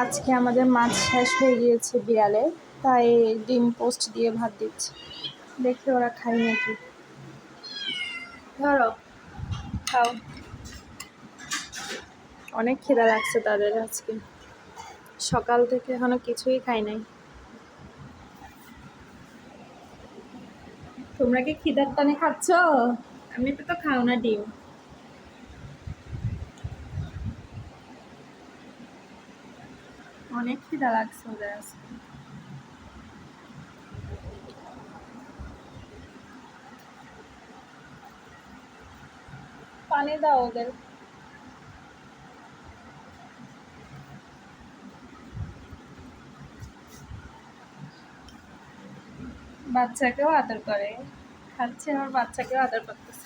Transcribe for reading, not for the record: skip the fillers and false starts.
আজকে আমাদের মাছ শেষ হয়ে গিয়েছে বিড়ালের, তাই ডিম পোস্ট দিয়ে ভাত দিচ্ছে। দেখি ওরা খায় নাকি। ধরো, খাও। অনেক খিদা লাগছে তাদের আজকে, সকাল থেকে এখনো কিছুই খাই নাই। তোমরা কি খিদার টানে খাচ্ছ? আমি তো খাও না ডিম। অনেক খিদা লাগছে ওদের আজকে। পানি দাও ওদের। বাচ্চাকেও আদর করে, খাচ্ছে, আমার বাচ্চাকেও আদর করতেছে।